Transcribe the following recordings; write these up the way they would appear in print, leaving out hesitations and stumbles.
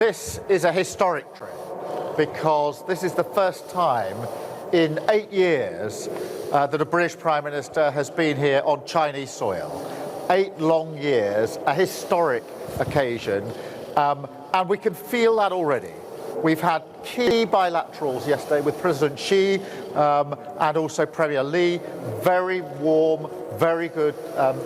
This is a historic trip because this is the first time in 8 years that a British Prime Minister has been here on Chinese soil. 8 long years, a historic occasion, and we can feel that already. We've had key bilaterals yesterday with President Xi and also Premier Li, very warm, very good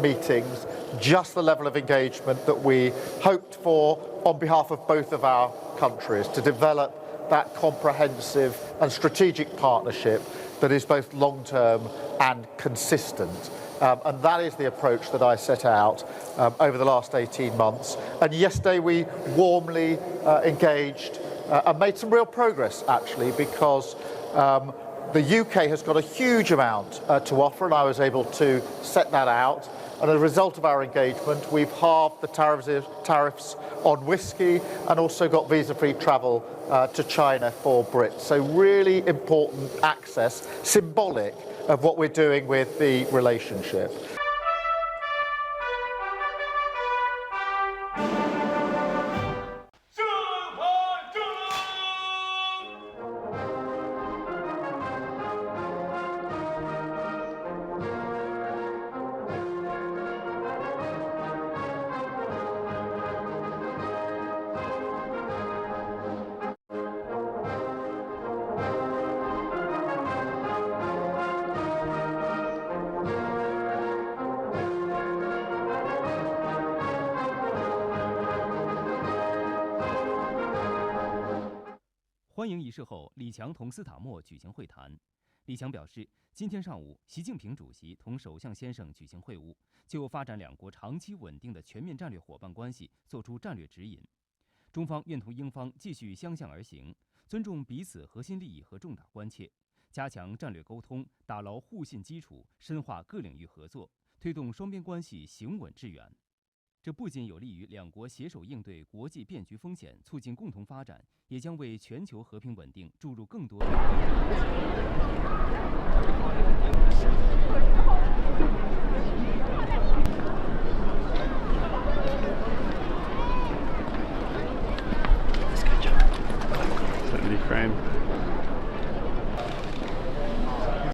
meetings, just the level of engagement that we hoped for on behalf of both of our countries to develop that comprehensive and strategic partnership that is both long-term and consistent. And that is the approach that I set out over the last 18 months. And yesterday we warmly engaged and made some real progress, actually, because the UK has got a huge amount to offer, and I was able to set that out. And as a result of our engagement, we've halved the tariffs on whiskey and also got visa-free travel to China for Brits. So really important access, symbolic of what we're doing with the relationship. 欢迎仪式后，李强同斯塔默举行会谈。李强表示，今天上午，习近平主席同首相先生举行会晤，就发展两国长期稳定的全面战略伙伴关系作出战略指引。中方愿同英方继续相向而行，尊重彼此核心利益和重大关切，加强战略沟通，打牢互信基础，深化各领域合作，推动双边关系行稳致远。 这不仅有利于两国携手应对国际变局风险，促进共同发展，也将为全球和平稳定注入更多。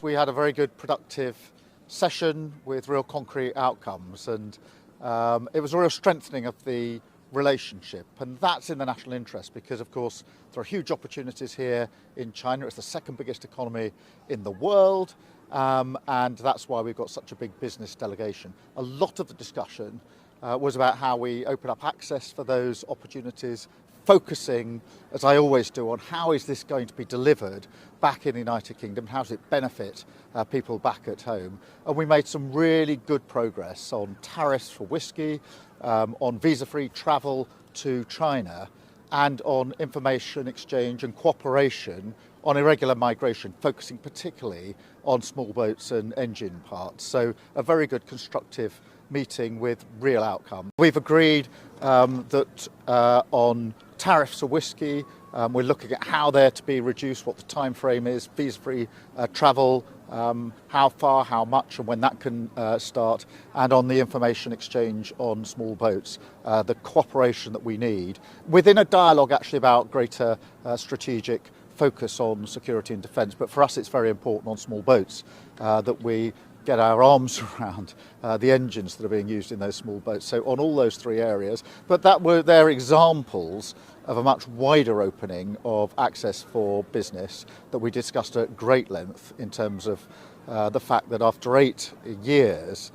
We had a very good, productive session with real concrete outcomes, and it was a real strengthening of the relationship, and that's in the national interest because, of course, there are huge opportunities here in China. It's the second biggest economy in the world, and that's why we've got such a big business delegation. A lot of the discussion was about how we open up access for those opportunities, focusing, as I always do, on how is this going to be delivered back in the United Kingdom, how does it benefit people back at home. And we made some really good progress on tariffs for whiskey, on visa-free travel to China, and on information exchange and cooperation on irregular migration, focusing particularly on small boats and engine parts. So a very good constructive meeting with real outcome. We've agreed that on tariffs for whiskey, we're looking at how they're to be reduced, what the time frame is, visa-free travel, how far, how much, and when that can start, and on the information exchange on small boats, the cooperation that we need within a dialogue actually about greater strategic focus on security and defence. But for us it's very important on small boats that we get our arms around the engines that are being used in those small boats. So on all those 3 areas, but they're examples of a much wider opening of access for business that we discussed at great length in terms of the fact that after 8 years,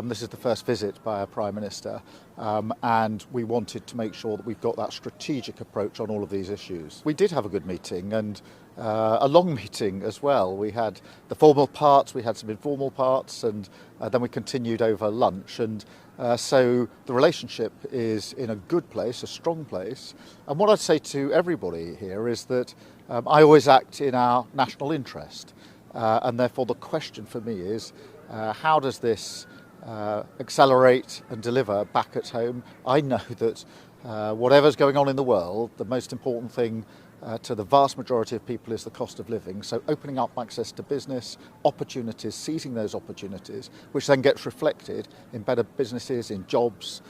this is the first visit by a Prime Minister, and we wanted to make sure that we've got that strategic approach on all of these issues. We did have a good meeting, and a long meeting as well. We had the formal parts, we had some informal parts, and then we continued over lunch. And so the relationship is in a good place, a strong place. And what I'd say to everybody here is that I always act in our national interest. And therefore the question for me is, how does this accelerate and deliver back at home? I know that whatever's going on in the world, the most important thing to the vast majority of people is the cost of living. So opening up access to business, opportunities, seizing those opportunities, which then gets reflected in better businesses, in jobs,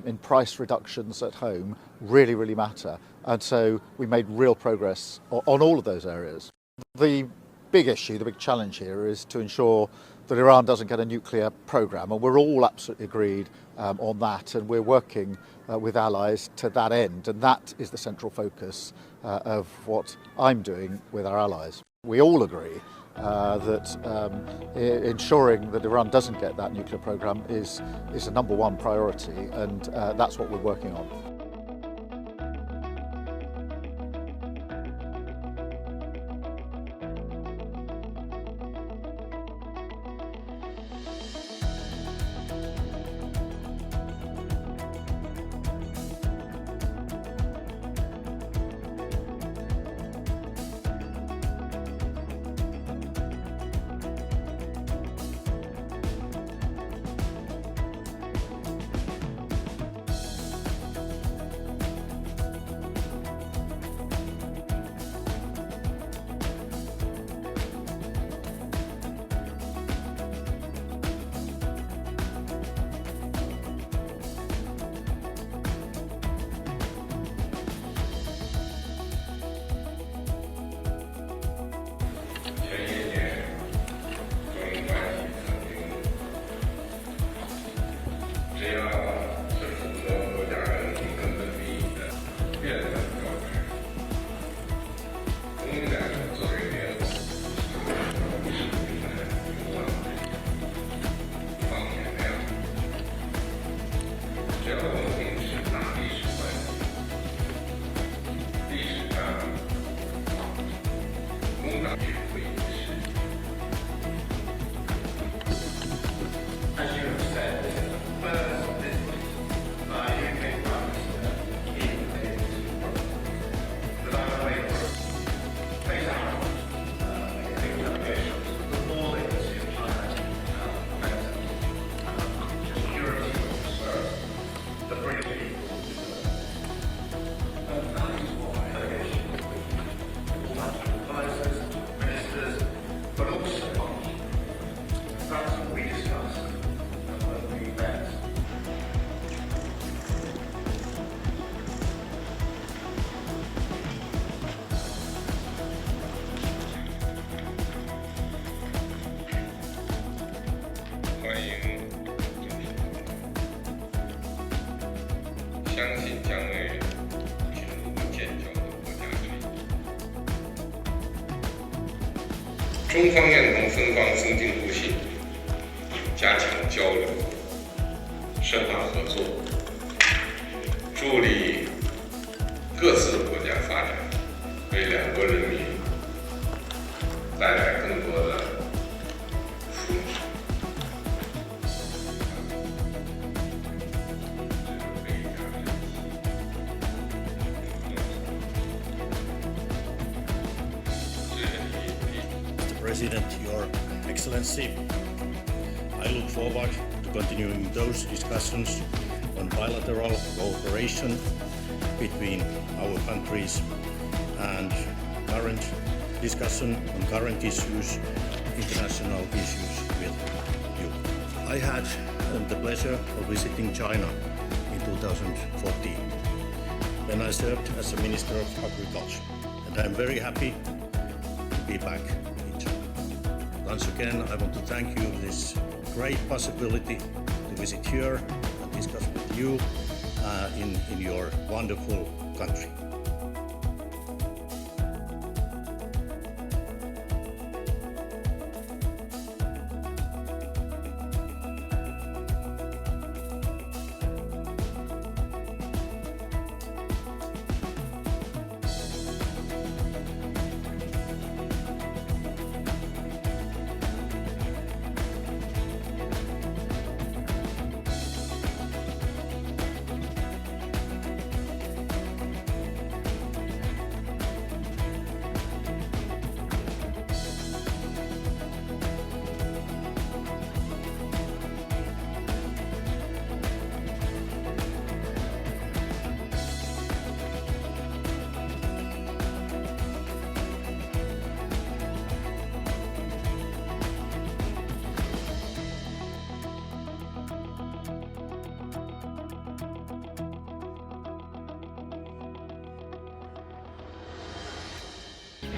in price reductions at home really, really matter. And so we made real progress on all of those areas. The big issue, the big challenge here is to ensure that Iran doesn't get a nuclear program, and we're all absolutely agreed on that, and we're working with allies to that end, and that is the central focus of what I'm doing with our allies. We all agree that ensuring that Iran doesn't get that nuclear program is a number one priority, and that's what we're working on.中方愿同芬方增进互信，加强交流，深化合作，助力各自国家发展，为两国人民带来更多的福祉。President, Your Excellency, I look forward to continuing those discussions on bilateral cooperation between our countries and current discussion on current issues, international issues with you. I had the pleasure of visiting China in 2014 when I served as a Minister of Agriculture, and I'm very happy to be back. Once again, I want to thank you for this great possibility to visit here and discuss with you in your wonderful country.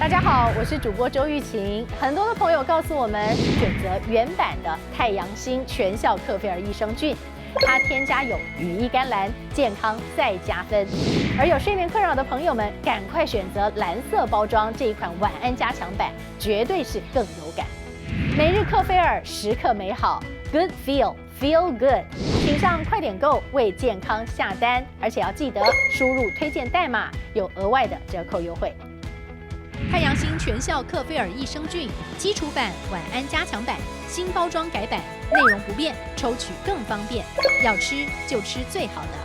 大家好，我是主播周玉琴。很多的朋友告诉我们，选择原版的太阳星全效克菲尔益生菌，它添加有羽衣甘蓝，健康再加分。而有睡眠困扰的朋友们，赶快选择蓝色包装这一款晚安加强版，绝对是更有感。每日克菲尔，时刻美好 ，Good Feel Good。请上快点购为健康下单，而且要记得输入推荐代码，有额外的折扣优惠。太阳星全效克菲尔益生菌基础版、晚安加强版，新包装改版，内容不变，抽取更方便。要吃就吃最好的。